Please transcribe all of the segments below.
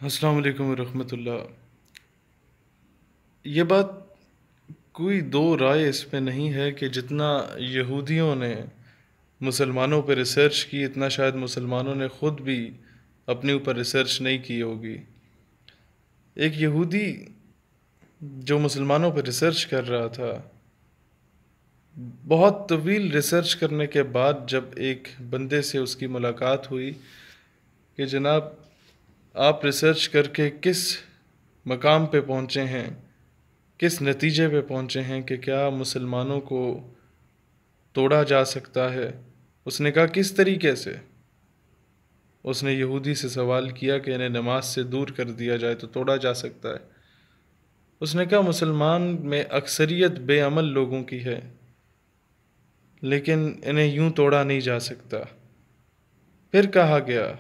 السلام علیکم ورحمۃ اللہ۔ یہ بات کوئی دو رائے اس پہ نہیں ہے کہ جتنا یہودیوں نے مسلمانوں پہ ریسرچ کی، اتنا شاید مسلمانوں نے خود بھی اپنے اوپر ریسرچ نہیں کی ہوگی۔ ایک یہودی جو مسلمانوں پہ ریسرچ کر رہا تھا، بہت طویل ریسرچ کرنے کے بعد جب ایک بندے سے اس کی ملاقات ہوئی کہ جناب آپ ریسرچ کر کے کس مقام پہ پہنچے ہیں، کس نتیجے پہ پہنچے ہیں کہ کیا مسلمانوں کو توڑا جا سکتا ہے؟ اس نے کہا کس طریقے سے؟ اس نے یہودی سے سوال کیا کہ انہیں نماز سے دور کر دیا جائے تو توڑا جا سکتا ہے؟ اس نے کہا مسلمان میں اکثریت بے عمل لوگوں کی ہے، لیکن انہیں یوں توڑا نہیں جا سکتا۔ پھر کہا گیا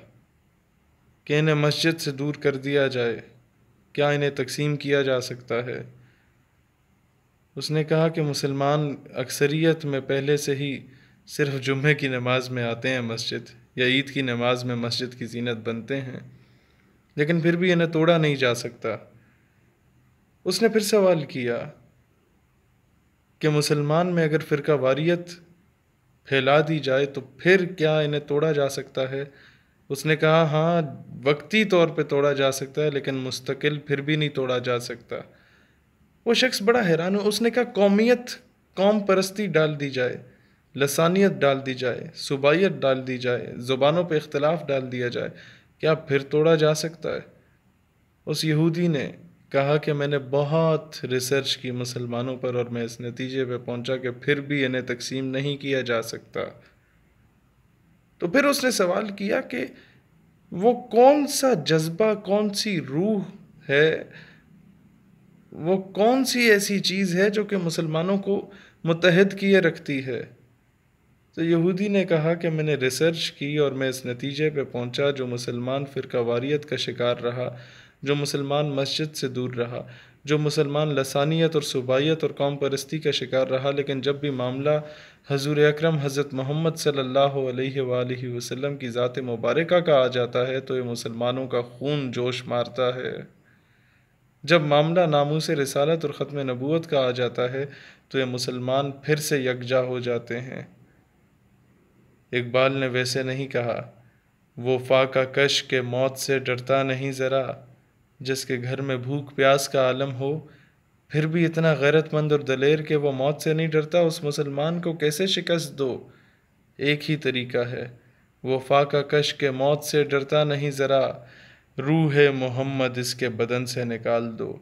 کہ انہیں مسجد سے دور کر دیا جائے، کیا انہیں تقسیم کیا جا سکتا ہے؟ اس نے کہا کہ مسلمان اکثریت میں پہلے سے ہی صرف جمعے کی نماز میں آتے ہیں مسجد، یا عید کی نماز میں مسجد کی زینت بنتے ہیں، لیکن پھر بھی انہیں توڑا نہیں جا سکتا۔ اس نے پھر سوال کیا کہ مسلمان میں اگر فرقہ واریت پھیلا دی جائے تو پھر کیا انہیں توڑا جا سکتا ہے؟ اس نے کہا ہاں، وقتی طور پہ توڑا جا سکتا ہے، لیکن مستقل پھر بھی نہیں توڑا جا سکتا۔ وہ شخص بڑا حیران ہو۔ اس نے کہا قومیت، قوم پرستی ڈال دی جائے، لسانیت ڈال دی جائے، صوبائیت ڈال دی جائے، زبانوں پہ اختلاف ڈال دیا جائے، کیا پھر توڑا جا سکتا ہے؟ اس یہودی نے کہا کہ میں نے بہت ریسرچ کی مسلمانوں پر اور میں اس نتیجے پہ پہنچا کہ پھر بھی انہیں تقسیم نہیں کیا جا سکتا۔ تو پھر اس نے سوال کیا کہ وہ کون سا جذبہ، کون سی روح ہے، وہ کون سی ایسی چیز ہے جو کہ مسلمانوں کو متحد کیے رکھتی ہے؟ تو یہودی نے کہا کہ میں نے ریسرچ کی اور میں اس نتیجے پہ پہنچا، جو مسلمان فرقہ واریت کا شکار رہا، جو مسلمان مسجد سے دور رہا، جو مسلمان لسانیت اور صوبائیت اور قوم پرستی کا شکار رہا، لیکن جب بھی معاملہ حضور اکرم حضرت محمد صلی اللہ علیہ وآلہ وسلم کی ذات مبارکہ کا آ جاتا ہے تو یہ مسلمانوں کا خون جوش مارتا ہے۔ جب معاملہ ناموس رسالت اور ختم نبوت کا آ جاتا ہے تو یہ مسلمان پھر سے یکجا ہو جاتے ہیں۔ اقبال نے ویسے نہیں کہا، وہ فاقہ کش کے موت سے ڈرتا نہیں ذرا، جس کے گھر میں بھوک پیاس کا عالم ہو، پھر بھی اتنا غیرت مند اور دلیر کہ وہ موت سے نہیں ڈرتا، اس مسلمان کو کیسے شکست دو؟ ایک ہی طریقہ ہے، وہ فاقہ کش کے موت سے ڈرتا نہیں ذرا، روح محمد اس کے بدن سے نکال دو۔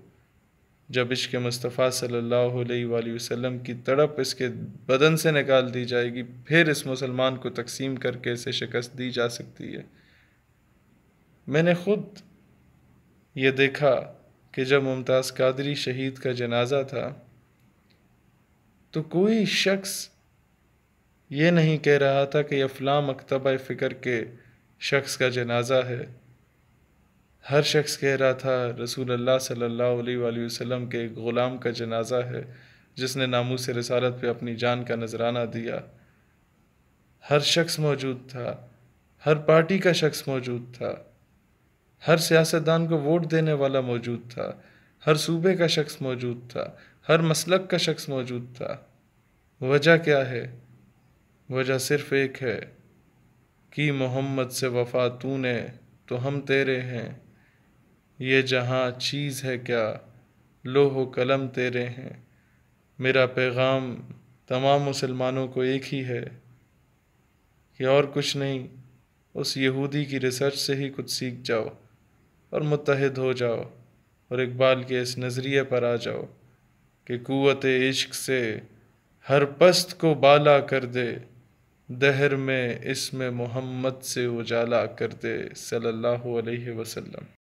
جب عشق مصطفیٰ صلی اللہ علیہ وآلہ وسلم کی تڑپ اس کے بدن سے نکال دی جائے گی، پھر اس مسلمان کو تقسیم کر کے اسے شکست دی جا سکتی ہے۔ میں نے خود یہ دیکھا کہ جب ممتاز قادری شہید کا جنازہ تھا تو کوئی شخص یہ نہیں کہہ رہا تھا کہ یہ فلاں مکتبہ فکر کے شخص کا جنازہ ہے۔ ہر شخص کہہ رہا تھا رسول اللہ صلی اللہ علیہ وآلہ وسلم کے ایک غلام کا جنازہ ہے جس نے ناموس رسالت پہ اپنی جان کا نذرانہ دیا۔ ہر شخص موجود تھا، ہر پارٹی کا شخص موجود تھا، ہر سیاستدان کو ووٹ دینے والا موجود تھا، ہر صوبے کا شخص موجود تھا، ہر مسلک کا شخص موجود تھا۔ وجہ کیا ہے؟ وجہ صرف ایک ہے کہ محمد سے وفا تو نے تو ہم تیرے ہیں، یہ جہاں چیز ہے کیا، لوح و قلم تیرے ہیں۔ میرا پیغام تمام مسلمانوں کو ایک ہی ہے کہ اور کچھ نہیں، اس یہودی کی ریسرچ سے ہی کچھ سیکھ جاؤ اور متحد ہو جاؤ، اور اقبال کے اس نظریے پر آ جاؤ کہ قوت عشق سے ہر پست کو بالا کر دے، دہر میں اسم محمد سے اجالا کر دے، صلی اللہ علیہ وسلم۔